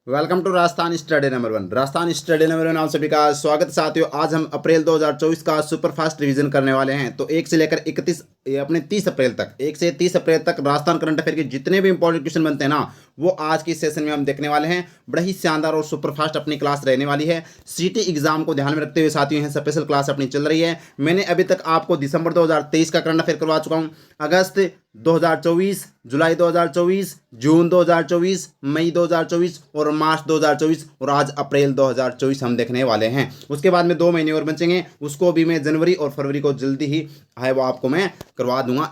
Welcome to Rajasthan study number one. Rajasthan study number one आप सभी का स्वागत। साथियों, आज हम अप्रैल 2024 का सुपरफास्ट रिवीजन करने वाले हैं। तो 1 से लेकर 31 अपने 30 अप्रैल तक 1 से 30 अप्रैल तक राजस्थान करंट अफेयर के जितने भी इंपॉर्टेंट क्वेश्चन बनते हैं ना, वो आज की सेशन में हम देखने वाले हैं। बड़ा ही शानदार और सुपरफास्ट अपनी क्लास रहने वाली है। सीटी एग्जाम को ध्यान में रखते हुए साथियों यह स्पेशल क्लास अपनी चल रही है। मैंने अभी तक आपको दिसंबर 2023 का करंट अफेयर करवा चुका हूँ, अगस्त 2024, जुलाई 2024, जून 2024, मई 2024 और मार्च 2024 और आज अप्रैल 2024 हम देखने वाले हैं। उसके बाद में 2 महीने और बचेंगे, उसको भी मैं जनवरी और फरवरी को जल्दी ही है वो आपको मैं करवा दूंगा।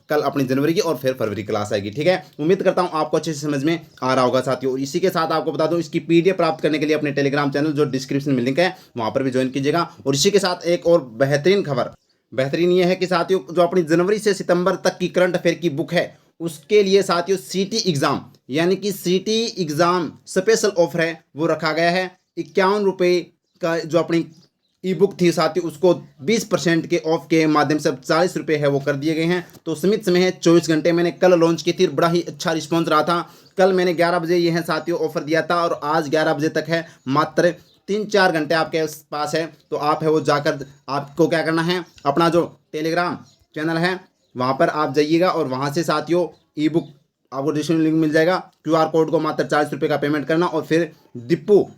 कल अपनी जनवरी की और फिर फरवरी क्लास आएगी। ठीक है, उम्मीद करता हूं आपको अच्छे से समझ में आ रहा होगा साथियों। इसी के साथ आपको बता दूं, इसकी पीडीएफ प्राप्त करने के लिए अपने टेलीग्राम चैनल जो डिस्क्रिप्शन में लिंक है वहां पर भी ज्वाइन कीजिएगा। और इसी के साथ एक और बेहतरीन ये है कि साथियों, जो अपनी जनवरी से सितंबर तक की करंट अफेयर की बुक है उसके लिए साथियों सीटी एग्जाम यानी कि सीटी एग्जाम स्पेशल ऑफर है वो रखा गया है। 51 रुपये का जो अपनी ई बुक थी साथियों, उसको 20% के ऑफ के माध्यम से अब 40 रुपये है वो कर दिए गए हैं। तो सीमित समय है 24 घंटे। मैंने कल लॉन्च की थी, बड़ा ही अच्छा रिस्पॉन्स रहा था। कल मैंने 11 बजे ये है साथियों ऑफर दिया था और आज 11 बजे तक है। मात्र 3-4 घंटे आपके पास है, तो आप है वो जाकर आपको क्या करना है, अपना जो टेलीग्राम चैनल है वहाँ पर आप जाइएगा और वहाँ से साथियों ई बुक आपको डिस्क्रिप्शन लिंक मिल जाएगा। क्यूआर कोड को मात्र 40 रुपये का पेमेंट करना और फिर डिपो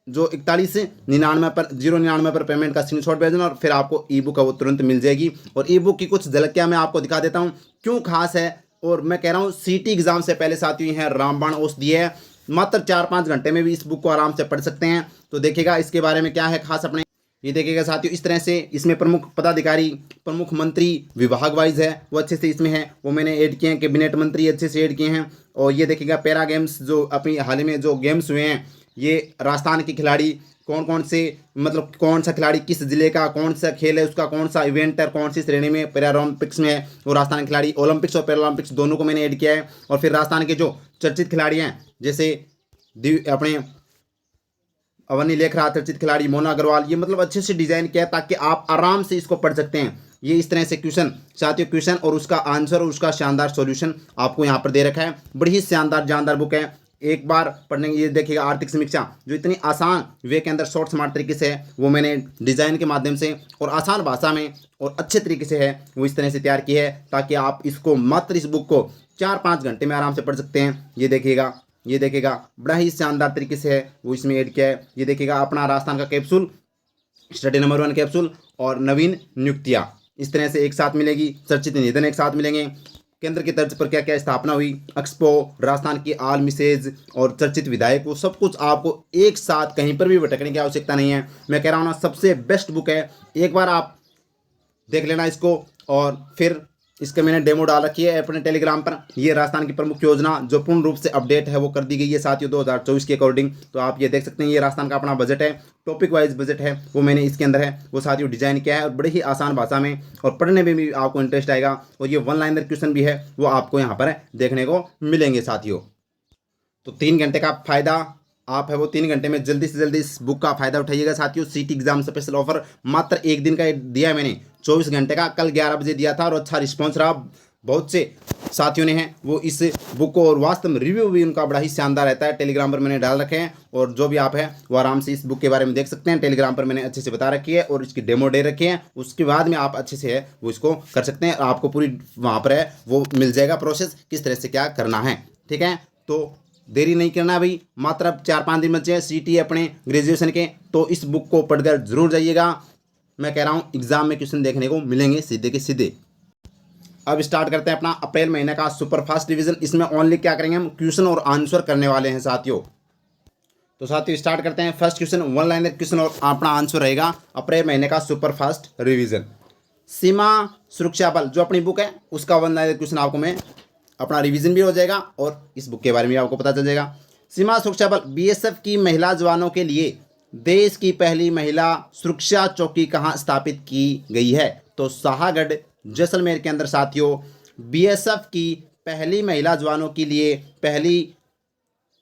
जो 4199 पर 099 पर पेमेंट का स्क्रीनशॉट भेजना और फिर आपको ई बुक है वो तुरंत मिल जाएगी। और ई बुक की कुछ झलकियाँ मैं आपको दिखा देता हूँ क्यों खास है। और मैं कह रहा हूँ सीटी एग्जाम से पहले साथियों है रामबाण औषधि दिए है, मात्र 4-5 घंटे में भी इस बुक को आराम से पढ़ सकते हैं। तो देखिएगा इसके बारे में क्या है खास अपने ये देखिएगा साथियों। इस तरह से इसमें प्रमुख पदाधिकारी, प्रमुख मंत्री विभाग वाइज है वो अच्छे से इसमें है वो मैंने ऐड किए हैं। कैबिनेट मंत्री अच्छे से ऐड किए हैं। और ये देखिएगा पैरा गेम्स जो अपनी हाल ही में जो गेम्स हुए हैं, ये राजस्थान के खिलाड़ी कौन कौन से, मतलब कौन सा खिलाड़ी किस जिले का, कौन सा खेल है उसका, कौन सा इवेंट है, कौन सी श्रेणी में पैरा ओलंपिक्स में है वो राजस्थान खिलाड़ी, ओलंपिक्स और पैरा ओलंपिक्स दोनों को मैंने ऐड किया है। और फिर राजस्थान के जो चर्चित खिलाड़ी हैं जैसे अपने अवनी लेख रहा चर्चित खिलाड़ी मोना अग्रवाल, ये मतलब अच्छे से डिजाइन किया है ताकि आप आराम से इसको पढ़ सकते हैं। ये इस तरह से क्वेश्चन साथियों, क्वेश्चन और उसका आंसर और उसका शानदार सॉल्यूशन आपको यहाँ पर दे रखा है। बड़ी ही शानदार जानदार बुक है, एक बार पढ़ने। ये देखिएगा आर्थिक समीक्षा जो इतनी आसान वे के अंदर शॉर्ट स्मार्ट तरीके से है वो मैंने डिजाइन के माध्यम से और आसान भाषा में और अच्छे तरीके से है वो इस तरह से तैयार की है ताकि आप इसको मात्र इस बुक को 4-5 घंटे में आराम से पढ़ सकते हैं। ये देखिएगा बड़ा ही शानदार तरीके से है वो इसमें ऐड किया है। ये देखिएगा अपना राजस्थान का कैप्सूल, स्टडी नंबर 1 कैप्सूल और नवीन नियुक्तियाँ इस तरह से एक साथ मिलेगी। चर्चित निधन एक साथ मिलेंगे, केंद्र की तर्ज पर क्या क्या स्थापना हुई, एक्सपो, राजस्थान की आल मिसेज और चर्चित विधायक, वो सब कुछ आपको एक साथ कहीं पर भी भटकने की आवश्यकता नहीं है। मैं कह रहा हूँ ना, सबसे बेस्ट बुक है। एक बार आप देख लेना इसको और फिर इसके मैंने डेमो डाल रखी है अपने टेलीग्राम पर। ये राजस्थान की प्रमुख योजना जो पूर्ण रूप से अपडेट है वो कर दी गई है साथियों 2024 के अकॉर्डिंग। तो आप ये देख सकते हैं, ये राजस्थान का अपना बजट है, टॉपिक वाइज बजट है वो मैंने इसके अंदर है वो साथियों डिजाइन किया है और बड़े ही आसान भाषा में और पढ़ने में भी आपको इंटरेस्ट आएगा। और ये 1 लाइनर क्वेश्चन भी है वो आपको यहाँ पर देखने को मिलेंगे साथियों। तो 3 घंटे का फायदा आप है वो 3 घंटे में जल्दी से जल्दी इस बुक का फायदा उठाइएगा साथियों। सीटी एग्जाम स्पेशल ऑफर मात्र 1 दिन का दिया है मैंने, 24 घंटे का, कल 11 बजे दिया था और अच्छा रिस्पॉन्स रहा। बहुत से साथियों ने हैं वो इस बुक को, और वास्तव में रिव्यू भी उनका बड़ा ही शानदार रहता है। टेलीग्राम पर मैंने डाल रखे हैं और जो भी आप है वो आराम से इस बुक के बारे में देख सकते हैं। टेलीग्राम पर मैंने अच्छे से बता रखी है और इसकी डेमो दे रखी है। उसके बाद में आप अच्छे से है वो इसको कर सकते हैं। आपको पूरी वहाँ पर है वो मिल जाएगा प्रोसेस किस तरह से क्या करना है। ठीक है, तो देरी नहीं करना भाई, मात्र अब 4-5 दिन बचे हैं सीटी अपने ग्रेजुएशन के। तो इस बुक को पढ़कर जरूर जाइएगा। मैं कह रहा हूँ एग्जाम में क्वेश्चन देखने को मिलेंगे सीधे के सीधे। अब स्टार्ट करते हैं अपना अप्रैल महीने का सुपरफास्ट रिवीजन। इसमें ओनली क्या करेंगे, हम क्वेश्चन और आंसर करने वाले हैं साथियों। तो साथियों स्टार्ट करते हैं। फर्स्ट क्वेश्चन 1 लाइनर क्वेश्चन और अपना आंसर रहेगा अप्रैल महीने का सुपरफास्ट रिवीजन। सीमा सुरक्षा बल जो अपनी बुक है उसका 1 लाइनर क्वेश्चन आपको मैं अपना रिवीजन भी हो जाएगा और इस बुक के बारे में आपको पता चल जाएगा। सीमा सुरक्षा बल बीएसएफ की महिला जवानों के लिए देश की पहली महिला सुरक्षा चौकी कहाँ स्थापित की गई है? तो शाहगढ़ जैसलमेर के अंदर साथियों बीएसएफ की पहली महिला जवानों के लिए पहली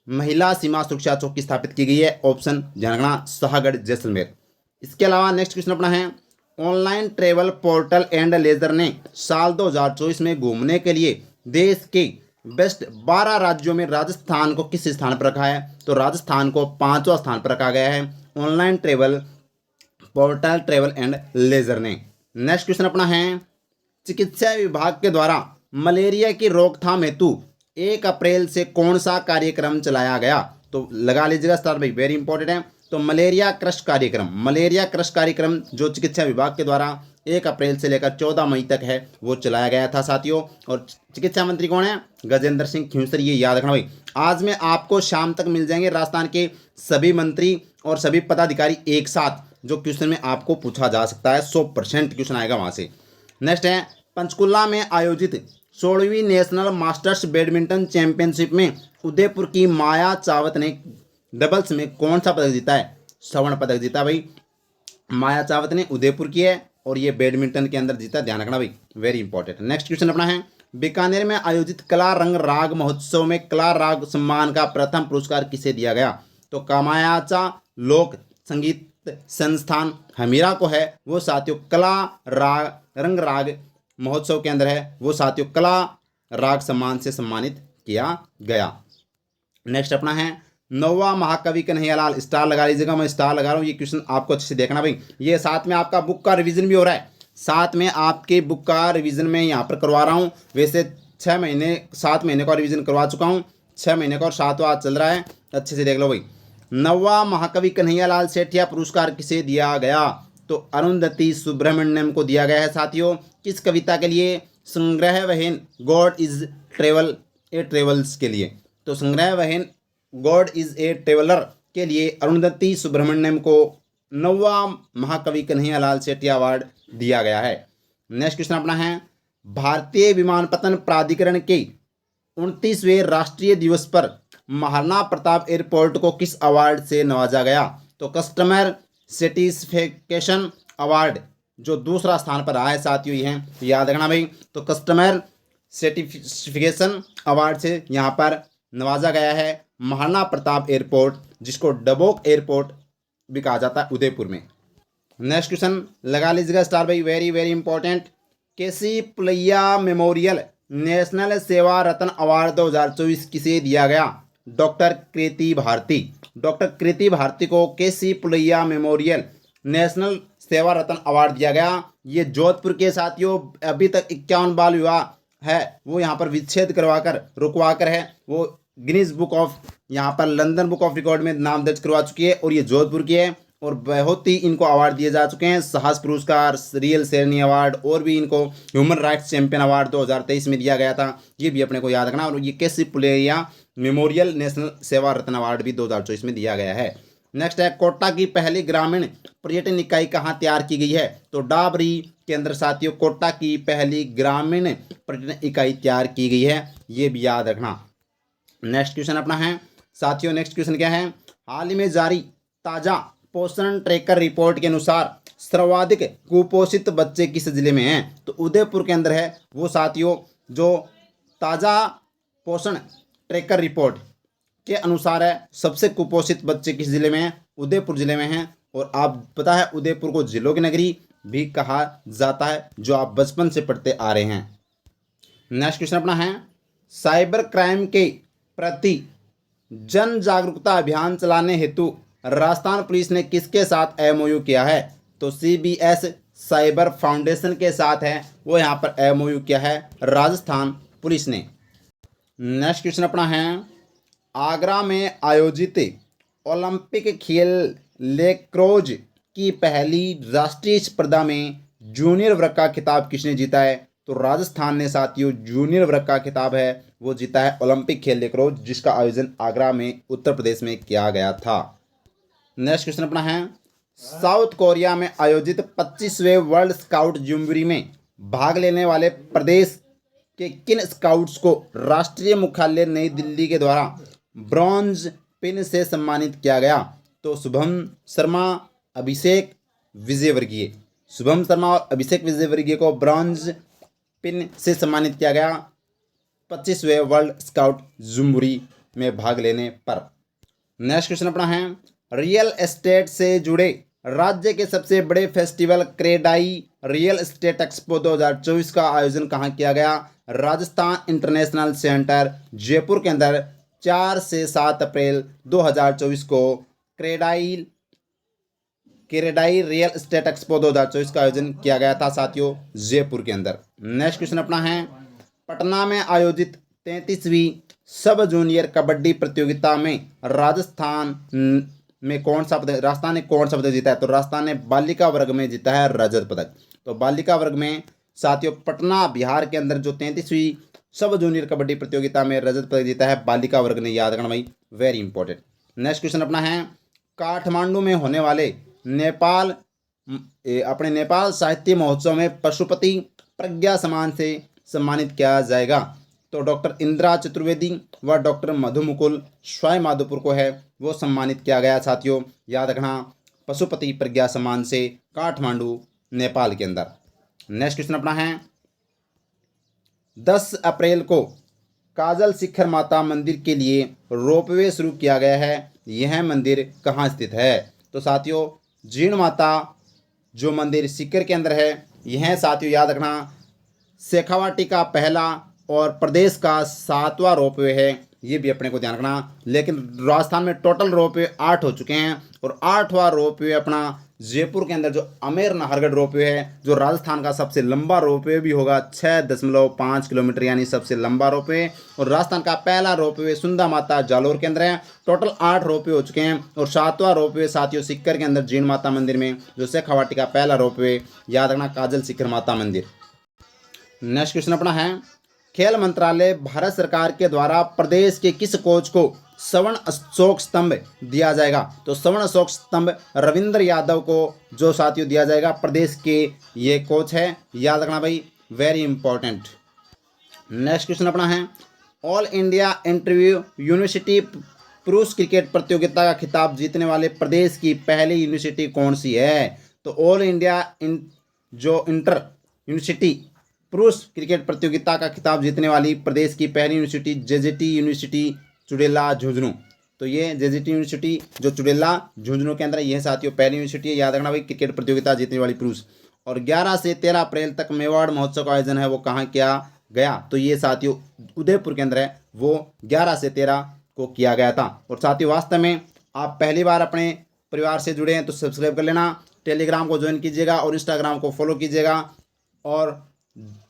महिला सीमा सुरक्षा चौकी स्थापित की गई है। ऑप्शन ध्यान शाहगढ़ जैसलमेर। इसके अलावा नेक्स्ट क्वेश्चन अपना है, online travel portal and leisure ने साल 2024 में घूमने के लिए देश के बेस्ट 12 राज्यों में राजस्थान को किस स्थान पर रखा है? तो राजस्थान को 5वां स्थान पर रखा गया है online travel portal travel and leisure ने। नेक्स्ट क्वेश्चन अपना है, चिकित्सा विभाग के द्वारा मलेरिया की रोकथाम हेतु 1 अप्रैल से कौन सा कार्यक्रम चलाया गया? तो लगा लीजिएगा स्टार भाई, वेरी इंपॉर्टेंट है। तो मलेरिया क्रश कार्यक्रम जो चिकित्सा विभाग के द्वारा 1 अप्रैल से लेकर 14 मई तक है वो चलाया गया था साथियों। और चिकित्सा मंत्री कौन है? गजेंद्र सिंह खींवसर, ये याद रखना भाई। आज में आपको शाम तक मिल जाएंगे राजस्थान के सभी मंत्री और सभी पदाधिकारी एक साथ, जो क्वेश्चन में आपको पूछा जा सकता है, 100% क्वेश्चन आएगा वहां से। नेक्स्ट है, पंचकुला में आयोजित 16वीं नेशनल मास्टर्स बैडमिंटन चैंपियनशिप में उदयपुर की माया चावत ने डबल्स में कौन सा पदक जीता है? स्वर्ण पदक जीता भाई। माया चावत ने उदयपुर की है और ये बैडमिंटन के अंदर जीता, ध्यान रखना भाई, वेरी इंपॉर्टेंट। नेक्स्ट क्वेश्चन अपना है, बीकानेर में आयोजित कला रंग राग महोत्सव में कला राग सम्मान का प्रथम पुरस्कार किसे दिया गया? तो कामायाचा लोक संगीत संस्थान हमीरा को है वो साथियों। कला रंग राग महोत्सव के अंदर है वो साथियों कला राग सम्मान से सम्मानित किया गया। नेक्स्ट अपना है, 9वां महाकवि कन्हैयालाल, स्टार लगा लीजिएगा, मैं स्टार लगा रहा हूँ, ये क्वेश्चन आपको अच्छे से देखना भाई। ये साथ में आपका बुक का रिवीजन भी हो रहा है, साथ में आपके बुक का रिवीजन में यहाँ पर करवा रहा हूँ। वैसे 7 महीने का रिवीजन करवा चुका हूँ, 6 महीने का और 7वां चल रहा है, अच्छे से देख लो भाई। 9वां महाकवि कन्हैयालाल सेठिया पुरस्कार किसे दिया गया? तो अरुंधति सुब्रमण्यम को दिया गया है साथियों। किस कविता के लिए? संग्रह वहन गॉड इज ट्रेवल्स के लिए। तो संग्रह वहन गॉड इज ए ट्रेवलर के लिए अरुंधति सुब्रमण्यम को 9वां महाकवि कन्हैयालाल सेठिया अवार्ड दिया गया है। नेक्स्ट क्वेश्चन अपना है, भारतीय विमानपत्तन प्राधिकरण के 29वें राष्ट्रीय दिवस पर महाराणा प्रताप एयरपोर्ट को किस अवार्ड से नवाजा गया? तो कस्टमर सेटिस्फेक्शन अवार्ड जो दूसरा स्थान पर आया है साथियों, ये है, याद रखना भाई। तो कस्टमर सर्टिफिकेशन अवार्ड से यहाँ पर नवाजा गया है महाराणा प्रताप एयरपोर्ट, जिसको डबोक एयरपोर्ट भी कहा जाता है उदयपुर में। नेक्स्ट क्वेश्चन लगा लीजिएगा स्टार भाई, वेरी वेरी इंपॉर्टेंट। केसी पुलैया मेमोरियल नेशनल सेवा रत्न अवार्ड 2024 किसे दिया गया? डॉक्टर कृति भारती। डॉक्टर कृति भारती को केसी पुलैया मेमोरियल नेशनल सेवा रत्न अवार्ड दिया गया। ये जोधपुर के साथियों अभी तक 51 बाल विवाह है वो यहाँ पर विच्छेद करवाकर रुकवाकर है वो गिनीज बुक ऑफ यहाँ पर लंदन बुक ऑफ रिकॉर्ड में नाम दर्ज करवा चुकी है और ये जोधपुर की है और बहुत ही इनको अवार्ड दिए जा चुके हैं, साहस पुरस्कार, रियल शेरनी अवार्ड और भी इनको ह्यूमन राइट्स चैंपियन अवार्ड 2023 में दिया गया था, ये भी अपने को याद रखना। और ये केसी पुलैया मेमोरियल नेशनल सेवा रत्न अवार्ड भी 2024 में दिया गया है। नेक्स्ट है, कोटा की पहली ग्रामीण पर्यटन इकाई कहाँ तैयार की गई है? तो डाबरी के अंदर साथियों कोटा की पहली ग्रामीण पर्यटन इकाई तैयार की गई है, ये भी याद रखना। नेक्स्ट क्वेश्चन अपना है साथियों, नेक्स्ट क्वेश्चन क्या है, हाल ही में जारी ताजा पोषण ट्रैकर रिपोर्ट के अनुसार सर्वाधिक कुपोषित बच्चे किस जिले में हैं? तो उदयपुर के अंदर है वो साथियों। जो ताजा पोषण ट्रैकर रिपोर्ट के अनुसार है सबसे कुपोषित बच्चे किस जिले में हैं? उदयपुर जिले में हैं। और आप पता है उदयपुर को जिलों की नगरी भी कहा जाता है, जो आप बचपन से पढ़ते आ रहे हैं। नेक्स्ट क्वेश्चन अपना है, साइबर क्राइम के प्रति जन जागरूकता अभियान चलाने हेतु राजस्थान पुलिस ने किसके साथ एमओयू किया है? तो सीबीएस साइबर फाउंडेशन के साथ है वो यहाँ पर एमओयू किया है राजस्थान पुलिस ने। नेक्स्ट क्वेश्चन अपना है, आगरा में आयोजित ओलंपिक खेल लेक्रोज की पहली राष्ट्रीय स्पर्धा में जूनियर वर्ग का खिताब किसने जीता है? तो राजस्थान ने साथियों जूनियर वर्ग का खिताब है वो जीता है ओलंपिक खेल लेक्रोज, जिसका आयोजन आगरा में उत्तर प्रदेश में किया गया था। नेक्स्ट क्वेश्चन अपना है, साउथ कोरिया में आयोजित 25वें वर्ल्ड स्काउट जूमबरी में भाग लेने वाले प्रदेश के किन स्काउट्स को राष्ट्रीय मुख्यालय नई दिल्ली के द्वारा ब्रॉन्ज पिन से सम्मानित किया गया? तो शुभम शर्मा, अभिषेक विजयवर्गीय। शुभम शर्मा और अभिषेक विजयवर्गीय को ब्रॉन्ज पिन से सम्मानित किया गया 25वें वर्ल्ड स्काउट जूमबरी में भाग लेने पर। नेक्स्ट क्वेश्चन अपना है, रियल एस्टेट से जुड़े राज्य के सबसे बड़े festival CREDAI real estate expo 2024 का आयोजन कहाँ किया गया? राजस्थान इंटरनेशनल सेंटर जयपुर के अंदर 4 से 7 अप्रैल 2024 को क्रेडाई रियल एस्टेट एक्सपो 2024 का आयोजन किया गया था साथियों, जयपुर के अंदर। नेक्स्ट क्वेश्चन अपना है, पटना में आयोजित 33वीं सब जूनियर कबड्डी प्रतियोगिता में राजस्थान ने कौन सा पदक जीता है? तो राजस्थान ने बालिका वर्ग में जीता है रजत पदक। तो बालिका वर्ग में साथियों पटना बिहार के अंदर जो 33वीं सब जूनियर कबड्डी प्रतियोगिता में रजत पदक जीता है बालिका वर्ग ने, याद रखना भाई, वेरी इंपॉर्टेंट। नेक्स्ट क्वेश्चन अपना है, काठमांडू में होने वाले नेपाल साहित्य महोत्सव में पशुपति प्रज्ञा सम्मान से सम्मानित किया जाएगा? तो डॉक्टर इंदिरा चतुर्वेदी व डॉक्टर मधु मुकुल स्वाई माधोपुर को है वो सम्मानित किया गया साथियों, याद रखना, पशुपति प्रज्ञा सम्मान से, काठमांडू नेपाल के अंदर। नेक्स्ट क्वेश्चन अपना है, 10 अप्रैल को काजल शिखर माता मंदिर के लिए रोपवे शुरू किया गया है, यह मंदिर कहाँ स्थित है? तो साथियों जीण माता जो मंदिर सीकर के अंदर है, यह साथियों याद रखना शेखावाटी का पहला और प्रदेश का 7वां रोपवे है, ये भी अपने को ध्यान रखना। लेकिन राजस्थान में टोटल रोपवे 8 हो चुके हैं और 8वां रोपवे अपना जयपुर के अंदर जो अमेर नाहरगढ़ रोपवे है, जो राजस्थान का सबसे लंबा रोपवे भी होगा, 6.5 किलोमीटर यानी सबसे लंबा रोपवे। और राजस्थान का पहला रोपवे सुंदा माता जालोर के अंदर है। टोटल 8 रोपवे हो चुके हैं और 7वां रोपवे साथियों सिक्कर के अंदर जीण माता मंदिर में, जो शेखावाटी का पहला रोपवे, याद रखना, काजल शिखर माता मंदिर। नेक्स्ट क्वेश्चन अपना है, खेल मंत्रालय भारत सरकार के द्वारा प्रदेश के किस कोच को स्वर्ण अशोक स्तंभ दिया जाएगा? तो स्वर्ण अशोक स्तंभ रविंद्र यादव को जो साथियों दिया जाएगा, प्रदेश के ये कोच है, याद रखना भाई, वेरी इंपॉर्टेंट। नेक्स्ट क्वेश्चन अपना है, ऑल इंडिया इंटरव्यू यूनिवर्सिटी पुरुष क्रिकेट प्रतियोगिता का खिताब जीतने वाले प्रदेश की पहली यूनिवर्सिटी कौन सी है? तो ऑल इंडिया जो इंटर यूनिवर्सिटी पुरुष क्रिकेट प्रतियोगिता का खिताब जीतने वाली प्रदेश की पहली यूनिवर्सिटी जेजेटी यूनिवर्सिटी चुड़ेला झुंझुनू। तो ये जेजेटी यूनिवर्सिटी जो चुड़ेला झुंझुनू के अंदर, यह साथियों पहली यूनिवर्सिटी है, याद रखना भाई, क्रिकेट प्रतियोगिता जीतने वाली पुरुष। और 11 से 13 अप्रैल तक मेवाड़ महोत्सव का आयोजन है वो कहाँ किया गया? तो ये साथियों उदयपुर के अंदर है, वो 11 से 13 को किया गया था। और साथियों वास्तव में आप पहली बार अपने परिवार से जुड़े हैं तो सब्सक्राइब कर लेना, टेलीग्राम को ज्वाइन कीजिएगा और इंस्टाग्राम को फॉलो कीजिएगा। और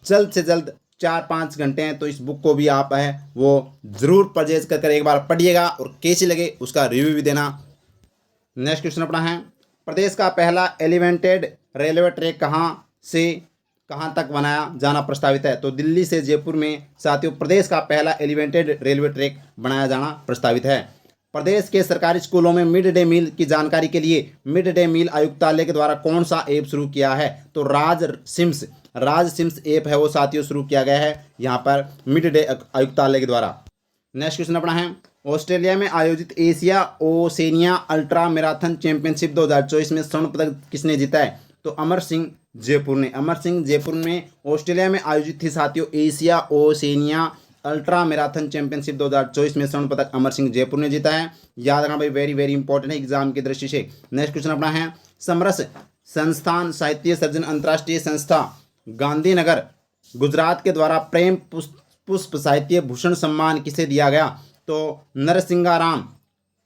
जल्द से जल्द 4-5 घंटे हैं तो इस बुक को भी आप है वो ज़रूर परचेज कर एक बार पढ़िएगा और कैसी लगे उसका रिव्यू भी देना। नेक्स्ट क्वेश्चन अपना है, प्रदेश का पहला एलिवेटेड रेलवे ट्रैक कहाँ से कहाँ तक बनाया जाना प्रस्तावित है? तो दिल्ली से जयपुर में साथियों प्रदेश का पहला एलिवेटेड रेलवे ट्रैक बनाया जाना प्रस्तावित है। प्रदेश के सरकारी स्कूलों में मिड डे मील की जानकारी के लिए मिड डे मील आयुक्तालय के द्वारा कौन सा ऐप शुरू किया है? तो राज सिम्स ऐप है वो साथियों शुरू किया गया है यहाँ पर मिड डे आयुक्तालय के द्वारा। नेक्स्ट क्वेश्चन अपना है, ऑस्ट्रेलिया में आयोजित Asia Oceania ultra marathon championship 2024 में स्वर्ण पदक किसने जीता है? तो अमर सिंह जयपुर ने ऑस्ट्रेलिया में आयोजित थी साथियों Asia Oceania ultra marathon championship 2024 में स्वर्ण पदक अमर सिंह जयपुर ने जीता है, याद रखना भाई, वेरी वेरी इंपॉर्टेंट है एग्जाम की दृष्टि से। नेक्स्ट क्वेश्चन अपना है, समरस संस्थान साहित्य सर्जन अंतर्राष्ट्रीय संस्था गांधीनगर गुजरात के द्वारा प्रेम पुष्प साहित्य भूषण सम्मान किसे दिया गया? तो नरसिंगाराम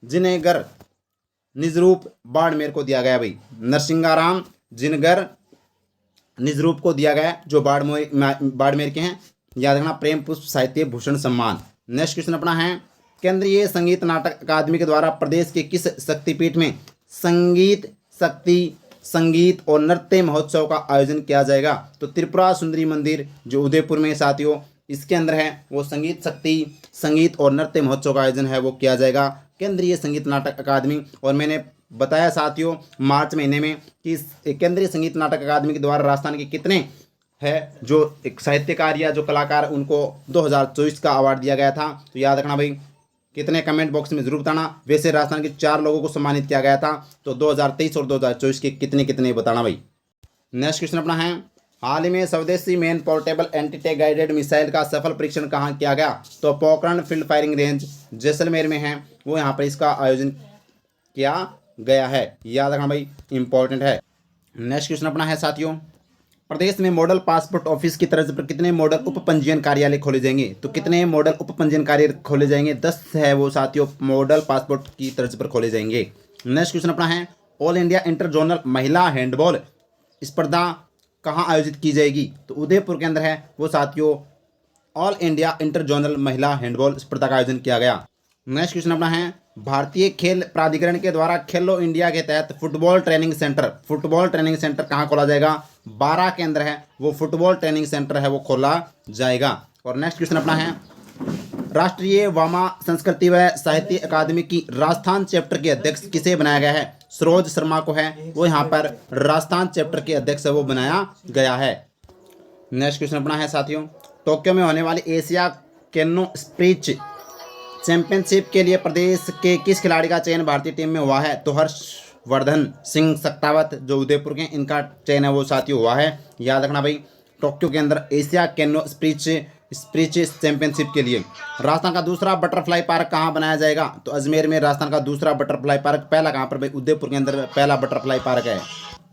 जिनेगर निजरूप बाड़मेर को दिया गया भाई, नरसिंगाराम जिनगर निजरूप को दिया गया जो बाड़मेर के हैं, याद रखना, प्रेम पुष्प साहित्य भूषण सम्मान। नेक्स्ट क्वेश्चन अपना है, केंद्रीय संगीत नाटक अकादमी के द्वारा प्रदेश के किस शक्तिपीठ में संगीत और नृत्य महोत्सव का आयोजन किया जाएगा? तो त्रिपुरा सुंदरी मंदिर जो उदयपुर में साथियों इसके अंदर है वो संगीत और नृत्य महोत्सव का आयोजन है वो किया जाएगा केंद्रीय संगीत नाटक अकादमी। और मैंने बताया साथियों मार्च महीने में कि केंद्रीय संगीत नाटक अकादमी के द्वारा राजस्थान के कितने है जो एक साहित्यकार या जो कलाकार उनको 2024 का अवार्ड दिया गया था, तो याद रखना भाई, कितने कमेंट बॉक्स में जरूर बताना। वैसे राजस्थान के 4 लोगों को सम्मानित किया गया था, तो 2023 और 2024 के कितने बताना भाई। नेक्स्ट क्वेश्चन अपना है, हाल ही में स्वदेशी main portable anti guided missile का सफल परीक्षण कहाँ किया गया? तो Pokhran field firing range Jaisalmer में है वो यहाँ पर इसका आयोजन किया गया है। याद रखना भाई, इंपॉर्टेंट है। नेक्स्ट क्वेश्चन अपना है साथियों, प्रदेश में मॉडल पासपोर्ट ऑफिस की तर्ज पर कितने मॉडल उप पंजीयन कार्यालय खोले जाएंगे? तो कितने मॉडल उप पंजीयन कार्यालय खोले जाएंगे? 10 है वो साथियों, मॉडल पासपोर्ट की तर्ज पर खोले जाएंगे। नेक्स्ट क्वेश्चन अपना है, ऑल इंडिया इंटर जोनल महिला हैंडबॉल स्पर्धा कहाँ आयोजित की जाएगी? तो उदयपुर के अंदर है वो साथियों, ऑल इंडिया इंटर जोनल महिला हैंडबॉल स्पर्धा का आयोजन किया गया। नेक्स्ट क्वेश्चन अपना है, भारतीय खेल प्राधिकरण के द्वारा खेलो इंडिया के तहत फुटबॉल ट्रेनिंग सेंटर कहाँ खोला जाएगा? 12 के अंदर है वो फुटबॉल ट्रेनिंग सेंटर है वो खोला जाएगा। और नेक्स्ट क्वेश्चन अपना है, राष्ट्रीय वामा संस्कृति व साहित्य अकादमी की राजस्थान चैप्टर के अध्यक्ष किसे बनाया गया है? सरोज शर्मा को है वो यहाँ पर राजस्थान चैप्टर के अध्यक्ष वो बनाया गया है। नेक्स्ट क्वेश्चन अपना है साथियों, टोक्यो में होने वाली एशिया कैनो स्पीच चैंपियनशिप के लिए प्रदेश के किस खिलाड़ी का चयन भारतीय टीम में हुआ है? तो हर्षवर्धन सिंह सक्तावत जो उदयपुर के, इनका चयन है वो साथियों हुआ है। याद रखना भाई, टोक्यो के अंदर एशिया कैनो स्पीच चैंपियनशिप के लिए। राजस्थान का दूसरा बटरफ्लाई पार्क कहाँ बनाया जाएगा? तो अजमेर में राजस्थान का दूसरा बटरफ्लाई पार्क, पहला कहाँ पर भाई? उदयपुर के अंदर पहला बटरफ्लाई पार्क है।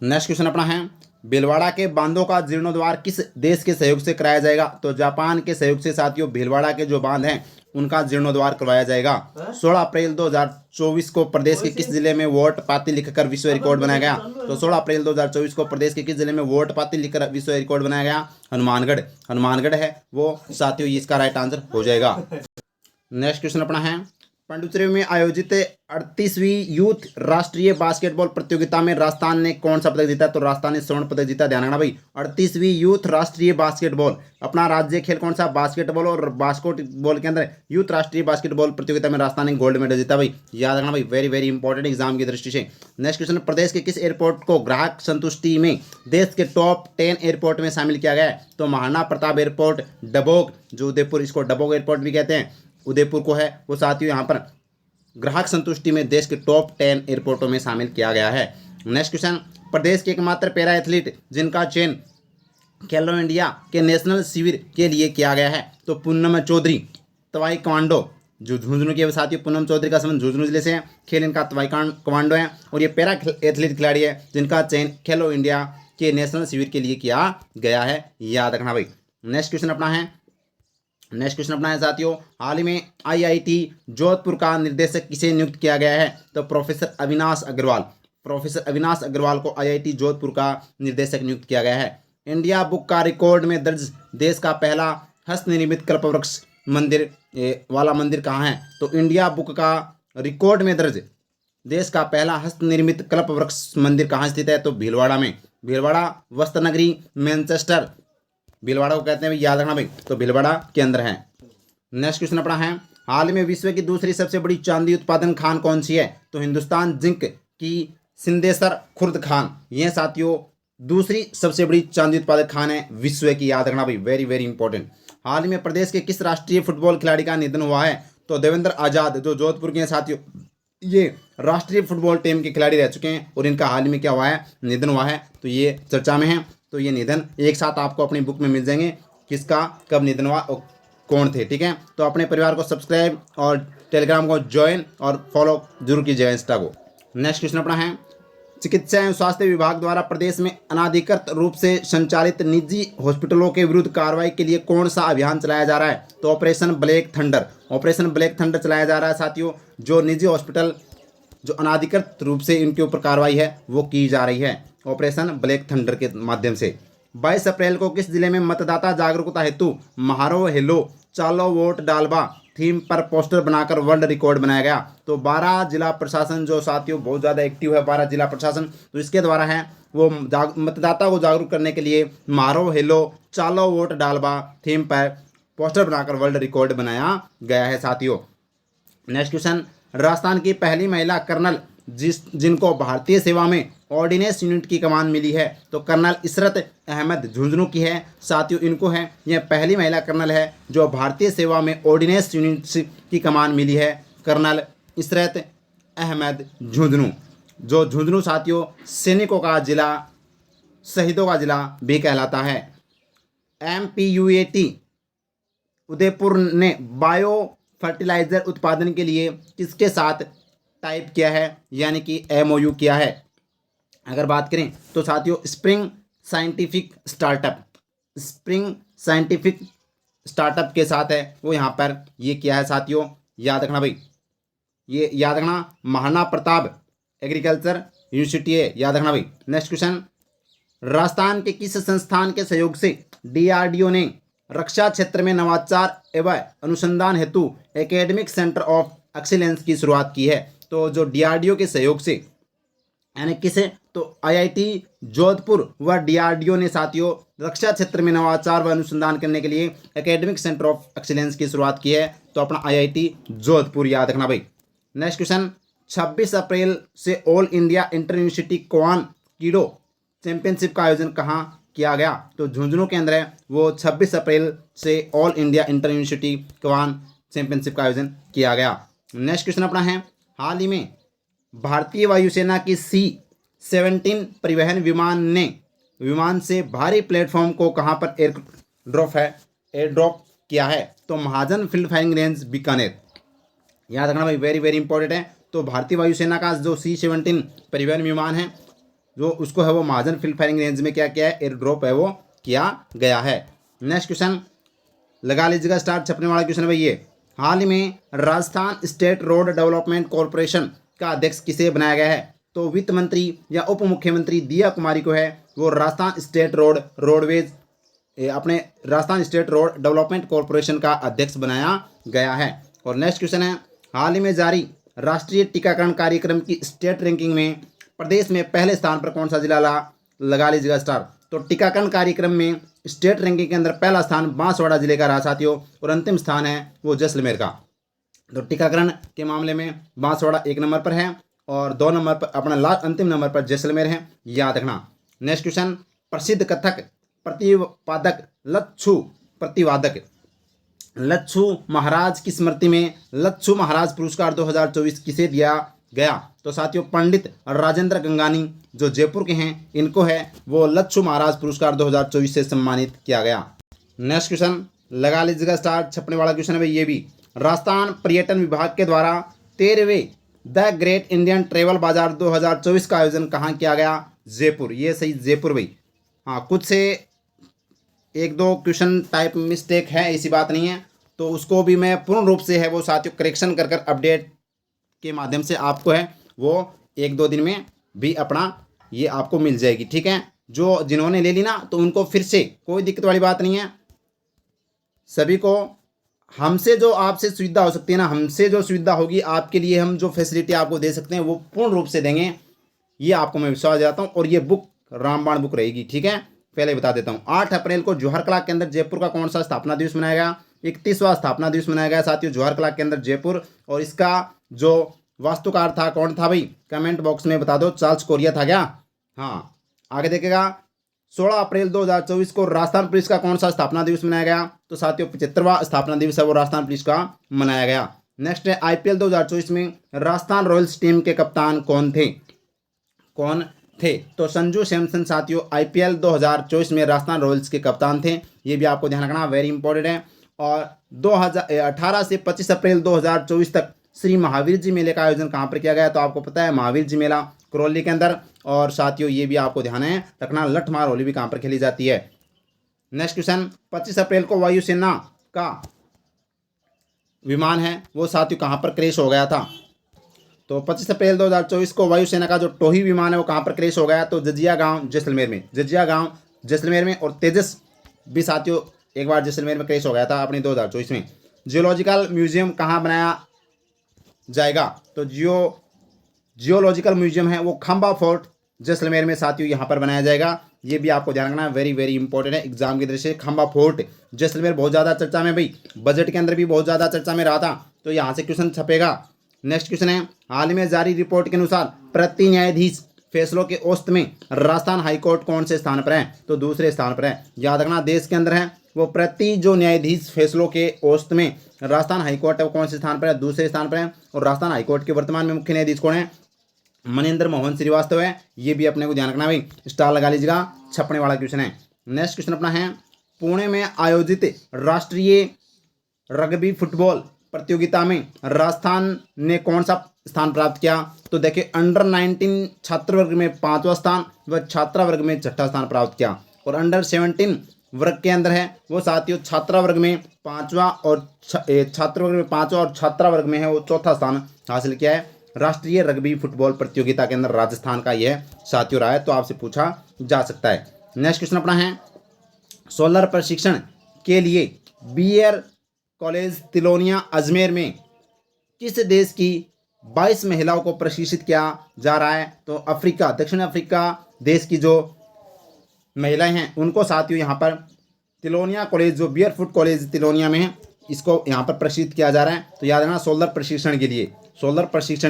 नेक्स्ट क्वेश्चन अपना है, भीलवाड़ा के बांधों का जीर्णोद्धार किस देश के सहयोग से कराया जाएगा? तो जापान के सहयोग से साथियों भीलवाड़ा के जो बांध हैं उनका जीर्णोद्धार करवाया जाएगा। 16 अप्रैल 2024 को प्रदेश के किस जिले में वोट पाती लिखकर विश्व रिकॉर्ड बनाया गया? तो 16 अप्रैल 2024 को प्रदेश के किस जिले में वोट पाती लिखकर विश्व रिकॉर्ड बनाया गया? हनुमानगढ़ है वो साथियों, इसका राइट आंसर हो जाएगा। नेक्स्ट क्वेश्चन अपना है, पांडुचेरी में आयोजित 38वीं यूथ राष्ट्रीय बास्केटबॉल प्रतियोगिता में राजस्थान ने कौन सा पदक जीता? तो राजस्थान ने स्वर्ण पदक जीता। ध्यान रखना भाई, 38वीं यूथ राष्ट्रीय बास्केटबॉल, अपना राज्य खेल कौन सा? बास्केटबॉल। और बास्केटबॉल के अंदर यूथ राष्ट्रीय बास्केटबॉल प्रतियोगिता में राजस्थान ने गोल्ड मेडल जीता भाई। याद रखना भाई, वेरी वेरी इंपॉर्टेंट एग्जाम की दृष्टि से। नेक्स्ट क्वेश्चन, प्रदेश के किस एयरपोर्ट को ग्राहक संतुष्टि में देश के टॉप 10 एयरपोर्ट में शामिल किया गया है? तो महाराणा प्रताप एयरपोर्ट, डबोक जो उदयपुर, इसको डबोक एयरपोर्ट भी कहते हैं, उदयपुर को है वो साथियों यहाँ पर ग्राहक संतुष्टि में देश के टॉप 10 एयरपोर्टों में शामिल किया गया है। नेक्स्ट क्वेश्चन, प्रदेश के एकमात्र पैरा एथलीट जिनका चयन खेलो इंडिया के नेशनल शिविर के लिए किया गया है? तो पूनम चौधरी तवाई कमांडो जो झुंझुनू के साथियों, पूनम चौधरी का संबंध झुंझुनू जिले से है, खेल इनका तवाई कमांडो है और ये पैरा एथलीट खिलाड़ी है जिनका चयन खेलो इंडिया के नेशनल शिविर के लिए किया गया है। याद रखना भाई। नेक्स्ट क्वेश्चन अपना है साथियों, हाल ही में आईआईटी जोधपुर का निर्देशक किसे नियुक्त किया गया है? तो प्रोफेसर अविनाश अग्रवाल को आईआईटी जोधपुर का निर्देशक नियुक्त किया गया है। इंडिया बुक का रिकॉर्ड में दर्ज देश का पहला हस्तनिर्मित कल्पवृक्ष मंदिर वाला मंदिर कहाँ है? तो इंडिया बुक का रिकॉर्ड में दर्ज देश का पहला हस्तनिर्मित कल्पवृक्ष मंदिर कहाँ स्थित है? तो भीलवाड़ा में। भीलवाड़ा वस्त्रनगरी मैनचेस्टर, भीलवाड़ा को कहते हैं, याद रखना भाई, तो भीलवाड़ा के अंदर है। नेक्स्ट क्वेश्चन अपना है, हाल में विश्व की दूसरी सबसे बड़ी चांदी उत्पादन खान कौन सी है? तो हिंदुस्तान जिंक की सिंदेसर खुर्द खान, यह साथियों दूसरी सबसे बड़ी चांदी उत्पादक खान है विश्व की। याद रखना भाई, वेरी वेरी इंपॉर्टेंट। हाल ही में प्रदेश के किस राष्ट्रीय फुटबॉल खिलाड़ी का निधन हुआ है? तो देवेंद्र आजाद जो जोधपुर के साथियों, ये राष्ट्रीय फुटबॉल टीम के खिलाड़ी रह चुके हैं और इनका हाल ही में क्या हुआ है? निधन हुआ है, तो ये चर्चा में है। तो ये निधन एक साथ आपको अपनी बुक में मिल जाएंगे, किसका कब निधन हुआ और कौन थे। ठीक है, तो अपने परिवार को सब्सक्राइब और टेलीग्राम को ज्वाइन और फॉलो जरूर कीजिएगा, इंस्टा को। नेक्स्ट क्वेश्चन अपना है, चिकित्सा एवं स्वास्थ्य विभाग द्वारा प्रदेश में अनाधिकृत रूप से संचालित निजी हॉस्पिटलों के विरुद्ध कार्रवाई के लिए कौन सा अभियान चलाया जा रहा है? तो ऑपरेशन ब्लैक थंडर चलाया जा रहा है साथियों। जो निजी हॉस्पिटल जो अनाधिकृत रूप से इनके ऊपर कार्रवाई है वो की जा रही है ऑपरेशन ब्लैक थंडर के माध्यम से। 22 अप्रैल को किस जिले में मतदाता जागरूकता हेतु महारो हेलो चालो वोट डालबा थीम पर पोस्टर बनाकर वर्ल्ड रिकॉर्ड बनाया गया? तो 12 जिला प्रशासन जो साथियों बहुत ज़्यादा एक्टिव है, 12 जिला प्रशासन, तो इसके द्वारा है वो मतदाता को जागरूक करने के लिए मारो हेलो चालो वोट डालबा थीम पर पोस्टर बनाकर वर्ल्ड रिकॉर्ड बनाया गया है साथियों। नेक्स्ट क्वेश्चन, राजस्थान की पहली महिला कर्नल जिनको भारतीय सेवा में ऑर्डिनेंस यूनिट की कमान मिली है? तो कर्नल इशरत अहमद झुंझुनू की है साथियों, इनको है, यह पहली महिला कर्नल है जो भारतीय सेवा में ऑर्डिनेंस यूनिट की कमान मिली है, कर्नल इशरत अहमद झुंझुनू। जो झुंझुनू साथियों सैनिकों का जिला, शहीदों का जिला भी कहलाता है। MPUAT उदयपुर ने बायो फर्टिलाइजर उत्पादन के लिए किसके साथ टाइप किया है यानी कि MOU किया है। अगर बात करें तो साथियों स्प्रिंग साइंटिफिक स्टार्टअप के साथ है वो यहाँ पर ये किया है साथियों, याद रखना भाई, ये याद रखना महाराणा प्रताप एग्रीकल्चर यूनिवर्सिटी है, याद रखना भाई। नेक्स्ट क्वेश्चन, राजस्थान के किस संस्थान के सहयोग से DRDO ने रक्षा क्षेत्र में नवाचार एवं अनुसंधान हेतु एकेडमिक सेंटर ऑफ एक्सीलेंस की शुरुआत की है? तो जो DRDO के सहयोग से यानी किसे, तो IIT जोधपुर व DRDO ने साथियों रक्षा क्षेत्र में नवाचार व अनुसंधान करने के लिए एकेडमिक सेंटर ऑफ एक्सीलेंस की शुरुआत की है, तो अपना IIT जोधपुर, याद रखना भाई। नेक्स्ट क्वेश्चन, 26 अप्रैल से all India inter university Kwan Kido championship का आयोजन कहाँ किया गया? तो झुंझुनू के अंदर है वो 26 अप्रैल से all India inter university Kwan championship का आयोजन किया गया। नेक्स्ट क्वेश्चन अपना है, हाल ही में भारतीय वायुसेना की C-17 परिवहन विमान से भारी प्लेटफॉर्म को कहां पर एयर ड्रॉप किया है? तो महाजन फील्ड फायरिंग रेंज बीकानेर, याद रखना भाई, वेरी वेरी इंपॉर्टेंट है। तो भारतीय वायुसेना का जो C-17 परिवहन विमान है जो उसको है वो महाजन फील्ड फायरिंग रेंज में क्या किया है, एयर ड्रॉप है वो किया गया है। नेक्स्ट क्वेश्चन, लगा लीजिएगा स्टार्ट, छपने वाला क्वेश्चन है भाई ये, हाल ही में Rajasthan state road development corporation का अध्यक्ष किसे बनाया गया है? तो वित्त मंत्री या उप मुख्यमंत्री दिया कुमारी को है वो Rajasthan state road development corporation का अध्यक्ष बनाया गया है। और नेक्स्ट क्वेश्चन है, हाल ही में जारी राष्ट्रीय टीकाकरण कार्यक्रम की स्टेट रैंकिंग में प्रदेश में पहले स्थान पर कौन सा जिला लगा लीजिएगा स्टार। तो टीकाकरण कार्यक्रम में स्टेट रैंकिंग के अंदर पहला स्थान बांसवाड़ा जिले का रहा साथियों, और अंतिम स्थान है वो जैसलमेर का। तो टीकाकरण के मामले में बांसवाड़ा 1 नंबर पर है और 2 नंबर पर अपना अंतिम नंबर पर जैसलमेर है, याद रखना। नेक्स्ट क्वेश्चन, प्रसिद्ध कथक प्रतिवादक लच्छू महाराज की स्मृति में लच्छू महाराज पुरस्कार 2024 किसे दिया गया? तो साथियों पंडित राजेंद्र गंगानी जो जयपुर के हैं इनको है वो लच्छू महाराज पुरस्कार 2024 से सम्मानित किया गया। नेक्स्ट क्वेश्चन लगा लीजिएगा स्टार्ट, छपने वाला क्वेश्चन है भाई ये भी, राजस्थान पर्यटन विभाग के द्वारा 13वें द ग्रेट इंडियन ट्रेवल बाजार 2024 का आयोजन कहाँ किया गया? जयपुर, ये सही जयपुर भाई। हाँ, कुछ से 1-2 क्वेश्चन टाइप मिस्टेक है, ऐसी बात नहीं है, तो उसको भी मैं पूर्ण रूप से है वो साथियों करेक्शन कर अपडेट के माध्यम से आपको है वो 1-2 दिन में भी अपना ये आपको मिल जाएगी, ठीक है। जो जिन्होंने ले ली ना तो उनको फिर से कोई दिक्कत वाली बात नहीं है, सभी को हमसे जो आपसे सुविधा हो सकती है ना, हमसे जो सुविधा होगी आपके लिए, हम जो फैसिलिटी आपको दे सकते हैं वो पूर्ण रूप से देंगे, ये आपको मैं विश्वास दिलाता हूँ। और ये बुक रामबाण बुक रहेगी, ठीक है। पहले बता देता हूँ, 8 अप्रैल को जौहर कला केंद्र जयपुर का कौन सा स्थापना दिवस मनाया गया? 31वां स्थापना दिवस मनाया गया साथियों जौहर कला केंद्र जयपुर। और इसका जो वास्तुकार था कौन था भाई, कमेंट बॉक्स में बता दो, चार्ल्स कोरिया था क्या? हाँ, आगे देखेगा 16 अप्रैल 2024 को राजस्थान पुलिस का कौन सा स्थापना दिवस मनाया गया? तो साथियों 75वां स्थापना दिवस है वो राजस्थान पुलिस का मनाया गया। नेक्स्ट है IPL 2024 में राजस्थान रॉयल्स टीम के कप्तान कौन थे? तो संजू सैमसन साथियों IPL 2024 में राजस्थान रॉयल्स के कप्तान थे, ये भी आपको ध्यान रखना, वेरी इंपॉर्टेंट है। और 2018 से 25 अप्रैल 2024 तक श्री महावीर जी मेले का आयोजन कहाँ पर किया गया? तो आपको पता है महावीर जी मेला करौली के अंदर। और साथियों ये भी आपको ध्यान है रखना, लठमार होली भी कहाँ पर खेली जाती है। नेक्स्ट क्वेश्चन, 25 अप्रैल को वायुसेना का विमान है वो साथियों कहाँ पर क्रैश हो गया था? तो 25 अप्रैल 2024 को वायुसेना का जो टोही विमान है वो कहाँ पर क्रैश हो गया? तो जजिया गांव जैसलमेर में। और तेजस भी साथियों एक बार जैसलमेर में क्रैश हो गया था अपने 2024 में। जियोलॉजिकल म्यूजियम कहाँ बनाया जाएगा? तो जियोलॉजिकल म्यूजियम है वो खंबा फोर्ट जैसलमेर में साथियों यहाँ पर बनाया जाएगा, ये भी आपको ध्यान रखना, वेरी वेरी इंपॉर्टेंट है एग्जाम की दृष्टि से। खंबा फोर्ट जैसलमेर बहुत ज़्यादा चर्चा में भाई, बजट के अंदर भी बहुत ज़्यादा चर्चा में रहा था, तो यहाँ से क्वेश्चन छपेगा। नेक्स्ट क्वेश्चन है, हाल में जारी रिपोर्ट के अनुसार प्रति न्यायाधीश फैसलों के औसत में राजस्थान हाईकोर्ट कौन से स्थान पर है? तो दूसरे स्थान पर है, याद रखना, देश के अंदर है वो प्रति जो न्यायाधीश फैसलों के औसत में राजस्थान हाईकोर्ट है वो कौन से स्थान पर है? दूसरे स्थान पर है। और राजस्थान हाईकोर्ट के वर्तमान में मुख्य न्यायाधीश कौन है? मनेंद्र मोहन श्रीवास्तव है, ये भी अपने को ध्यान रखना भाई, स्टार लगा लीजिएगा, छपने वाला क्वेश्चन है। नेक्स्ट क्वेश्चन अपना है, पुणे में आयोजित राष्ट्रीय रग्बी फुटबॉल प्रतियोगिता में राजस्थान ने कौन सा स्थान प्राप्त किया। तो देखिए अंडर 19 छात्र वर्ग में 5वां स्थान व छात्रा वर्ग में 6ठा स्थान प्राप्त किया। और अंडर 17 वर्ग के अंदर है वो साथियों छात्रा वर्ग में 5वां और छात्र वर्ग में 5वां और छात्रा वर्ग में है वो 4था स्थान हासिल किया है। राष्ट्रीय रग्बी फुटबॉल प्रतियोगिता के अंदर राजस्थान का यह साथियों रहा है, तो आपसे पूछा जा सकता है। नेक्स्ट क्वेश्चन अपना है सोलर प्रशिक्षण के लिए बीआर कॉलेज तिलोनिया अजमेर में किस देश की 22 महिलाओं को प्रशिक्षित किया जा रहा है? तो अफ्रीका, दक्षिण अफ्रीका देश की जो महिलाएं हैं उनको साथियों यहाँ पर तिलोनिया कॉलेज, जो बियर फुट कॉलेज तिलोनिया में है, इसको यहाँ पर प्रशिक्षित किया जा रहा है। तो याद रखना सोलर प्रशिक्षण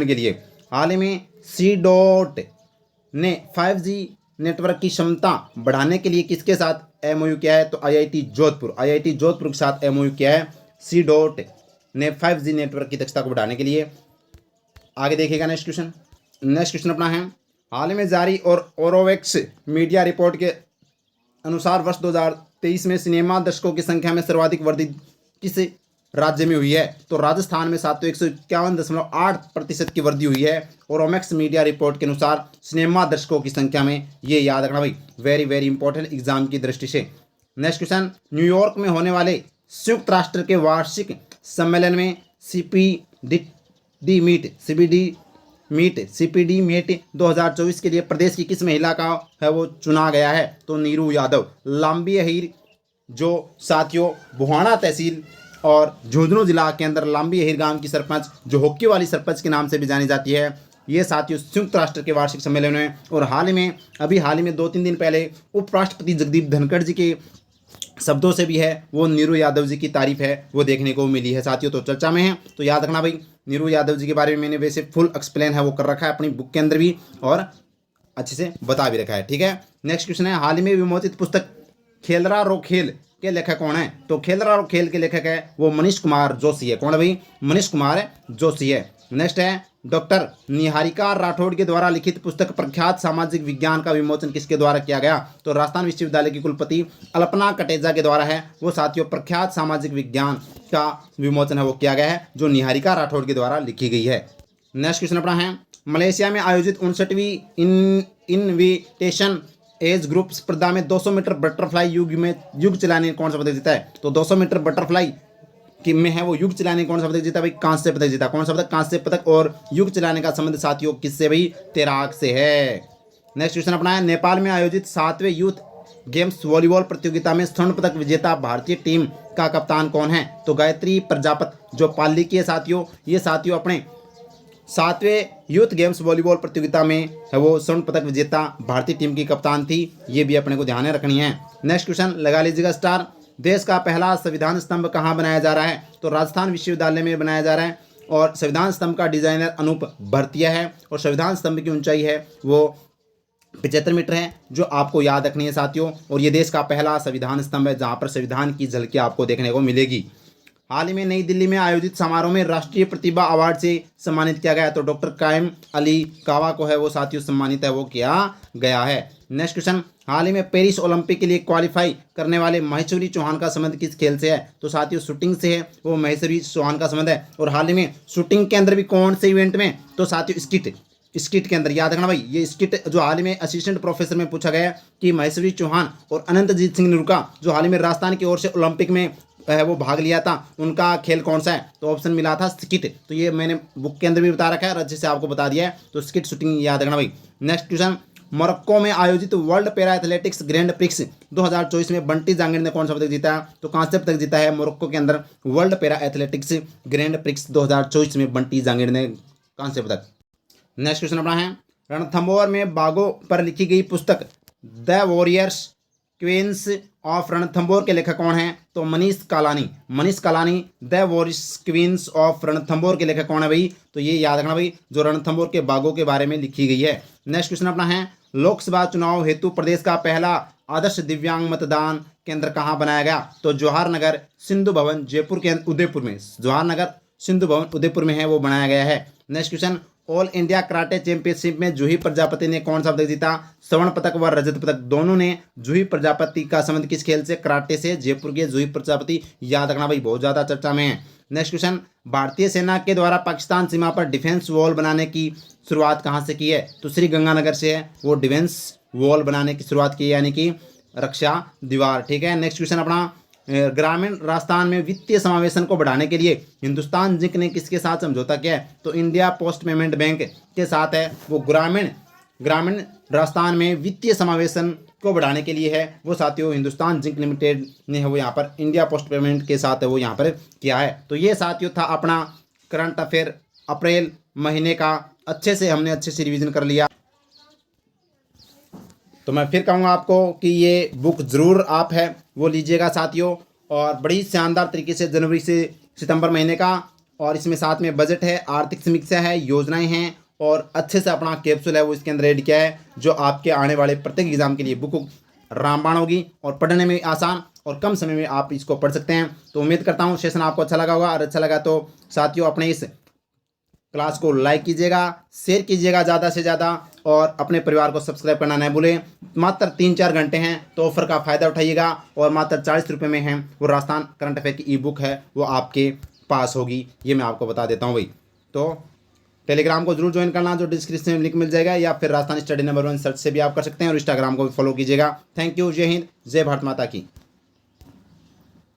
के लिए हाल ही में सी डॉट ने 5G नेटवर्क की क्षमता बढ़ाने के लिए किसके साथ एमओयू किया है? तो आईआईटी जोधपुर के साथ एमओयू किया है सी डॉट ने 5G नेटवर्क की दक्षता को बढ़ाने के लिए। आगे देखिएगा नेक्स्ट क्वेश्चन अपना है हाल ही में जारी और ओरोवेक्स मीडिया रिपोर्ट के अनुसार वर्ष 2023 में सिनेमा दर्शकों की संख्या में सर्वाधिक वृद्धि किस राज्य में हुई है? तो राजस्थान में साथियों 151.8% की वृद्धि हुई है। और ओमेक्स मीडिया रिपोर्ट के अनुसार सिनेमा दर्शकों की संख्या में, ये याद रखना भाई, वेरी वेरी इंपॉर्टेंट एग्जाम की दृष्टि से। नेक्स्ट क्वेश्चन, न्यूयॉर्क में होने वाले संयुक्त राष्ट्र के वार्षिक सम्मेलन में सीपीडी मीट 2024 के लिए प्रदेश की किस महिला का है वो चुना गया है? तो नीरू यादव, लांबी अहीर जो साथियों बुहाना तहसील और झुंझुनू जिला के अंदर लांबी अहीर गांव की सरपंच, जो हॉकी वाली सरपंच के नाम से भी जानी जाती है, ये साथियों संयुक्त राष्ट्र के वार्षिक सम्मेलन में और हाल ही में 2-3 दिन पहले उपराष्ट्रपति जगदीप धनखड़ जी के शब्दों से भी है वो नीरू यादव जी की तारीफ है वो देखने को मिली है साथियों। तो चर्चा में है, तो याद रखना भाई, नीरू यादव जी के बारे में मैंने वैसे फुल एक्सप्लेन है वो कर रखा है अपनी बुक के अंदर भी और अच्छे से बता भी रखा है, ठीक है। नेक्स्ट क्वेश्चन है हाल ही में विमोचित पुस्तक खेलरा रो खेल के लेखक कौन है? तो खेलरा रो खेल के लेखक है वो मनीष कुमार जोशी है। कौन है भाई? मनीष कुमार जोशी है। नेक्स्ट है डॉक्टर निहारिका राठौड़ के द्वारा लिखित पुस्तक प्रख्यात सामाजिक विज्ञान का विमोचन किसके द्वारा किया गया? तो राजस्थान विश्वविद्यालय की कुलपति अल्पना कटेजा के द्वारा है वो साथियों प्रख्यात सामाजिक विज्ञान का विमोचन है वो किया गया है, जो निहारिका राठौड़ के द्वारा लिखी गई है। नेक्स्ट क्वेश्चन अपना है मलेशिया में आयोजित 59वीं इनविटेशन एज ग्रुप स्पर्धा में 200 मीटर बटरफ्लाई युग चलाने कौन सा पदक जीता है? तो 200 मीटर बटरफ्लाई कि में है वो युग चलाने कौन सा पदक जीता भाई? कांस्य पदक जीता। कौन सा पदक? कांस्य पदक। और युग चलाने का संबंध साथियों किससे भाई? तैराक से है। नेक्स्ट क्वेश्चन अपना है नेपाल में आयोजित 7वें यूथ गेम्स वॉलीबॉल प्रतियोगिता में स्वर्ण पदक विजेता भारतीय टीम का कप्तान कौन है? तो गायत्री प्रजापत जो पाली की है साथियों, ये साथियों अपने 7वें यूथ गेम्स वॉलीबॉल प्रतियोगिता में है वो स्वर्ण पदक विजेता भारतीय टीम की कप्तान थी, ये भी अपने को ध्यान में रखनी है। नेक्स्ट क्वेश्चन लगा लीजिएगा स्टार, देश का पहला संविधान स्तंभ कहाँ बनाया जा रहा है? तो राजस्थान विश्वविद्यालय में बनाया जा रहा है और संविधान स्तंभ का डिजाइनर अनूप भरतिया है और संविधान स्तंभ की ऊंचाई है वो 75 मीटर है, जो आपको याद रखनी है साथियों। और ये देश का पहला संविधान स्तंभ है जहाँ पर संविधान की झलकी आपको देखने को मिलेगी। हाल ही में नई दिल्ली में आयोजित समारोह में राष्ट्रीय प्रतिभा अवार्ड से सम्मानित किया गया, तो डॉक्टर कायम अली कावा को है वो साथियों सम्मानित है वो किया गया है। नेक्स्ट क्वेश्चन, हाल ही में पेरिस ओलंपिक के लिए क्वालिफाई करने वाले महेश्वरी चौहान का संबंध किस खेल से है? तो साथियों शूटिंग से है वो महेश्वरी चौहान का संबंध है। और हाल ही में शूटिंग के अंदर भी कौन से इवेंट में? तो साथियों स्किट के अंदर, याद रखना भाई, ये स्किट जो हाल ही में असिस्टेंट प्रोफेसर में पूछा गया कि महेश्वरी चौहान और अनंतजीत सिंह निरुका जो हाल ही में राजस्थान की ओर से ओलंपिक में है वो भाग लिया था, उनका खेल कौन सा है? तो ऑप्शन मिला था स्किट। तो ये मैंने बुक के अंदर भी बता रखा है और अच्छे से आपको बता दिया है, तो स्किट शूटिंग याद रखना भाई। नेक्स्ट क्वेश्चन, मोरक्को में आयोजित world para athletics grand prix 2024 में बंटी जांगिड़ ने कौन सा पदक जीता? तो कांस्य पदक जीता है मोरक्को के अंदर world para athletics grand prix 2024 में बंटी जांगिड़ ने कांस्य पदक। नेक्स्ट क्वेश्चन अपना है रणथंभौर में बागों पर लिखी गई पुस्तक the warriors queens of Ranthambore के लेखक कौन है? तो Manish Kalani the warriors queens of Ranthambore के लेखक कौन है भाई? तो ये याद रखना भाई, जो रणथंभौर के बागों के बारे में लिखी गई है। नेक्स्ट क्वेश्चन अपना है लोकसभा चुनाव हेतु प्रदेश का पहला आदर्श दिव्यांग मतदान केंद्र कहाँ बनाया गया? तो जवाहर नगर सिंधु भवन जयपुर के उदयपुर में, जवाहर नगर सिंधु भवन उदयपुर में है वो बनाया गया है। Next question, all India karate championship में जूही प्रजापति ने कौन सा पदक जीता? स्वर्ण पदक व रजत पदक दोनों ने। जूही प्रजापति का संबंध किस खेल से? कराटे से। जयपुर के जूही प्रजापति, याद रखना भाई, बहुत ज्यादा चर्चा में है। नेक्स्ट क्वेश्चन, भारतीय सेना के द्वारा पाकिस्तान सीमा पर डिफेंस वॉल बनाने की शुरुआत कहाँ से की है? तो श्रीगंगानगर से है वो डिफेंस वॉल बनाने की शुरुआत की है, यानी कि रक्षा दीवार। ठीक है। नेक्स्ट क्वेश्चन अपना, ग्रामीण राजस्थान में वित्तीय समावेशन को बढ़ाने के लिए हिंदुस्तान जिंक ने किसके साथ समझौता किया है? तो इंडिया पोस्ट पेमेंट बैंक के साथ है वो। ग्रामीण राजस्थान में वित्तीय समावेशन को बढ़ाने के लिए है वो साथियों हिंदुस्तान जिंक लिमिटेड ने है वो यहाँ पर इंडिया पोस्ट पेमेंट के साथ है वो यहाँ पर किया है। तो ये साथियों था अपना करंट अफेयर अप्रैल महीने का। अच्छे से रिवीजन कर लिया। तो मैं फिर कहूँगा आपको कि ये बुक ज़रूर आप है वो लीजिएगा साथियों, और बड़ी शानदार तरीके से जनवरी से सितंबर महीने का, और इसमें साथ में बजट है, आर्थिक समीक्षा है, योजनाएं हैं, और अच्छे से अपना कैप्सूल है वो इसके अंदर ऐड किया है, जो आपके आने वाले प्रत्येक एग्जाम के लिए बुक रामबाण होगी और पढ़ने में आसान और कम समय में आप इसको पढ़ सकते हैं। तो उम्मीद करता हूँ सेशन आपको अच्छा लगा होगा, और अच्छा लगा तो साथियों अपने इस क्लास को लाइक कीजिएगा, शेयर कीजिएगा ज़्यादा से ज़्यादा, और अपने परिवार को सब्सक्राइब करना नहीं भूलें। मात्र 3-4 घंटे हैं तो ऑफर का फ़ायदा उठाइएगा, और मात्र 40 रुपये में है वो राजस्थान करंट अफेयर की ई बुक है वो आपके पास होगी, ये मैं आपको बता देता हूँ भाई। तो टेलीग्राम को जरूर ज्वाइन करना, जो डिस्क्रिप्शन में लिंक मिल जाएगा, या फिर राजस्थान स्टडी नंबर 1 सर्च से भी आप कर सकते हैं, और इंस्टाग्राम को भी फॉलो कीजिएगा। Thank you. जय हिंद, जय भारत माता की।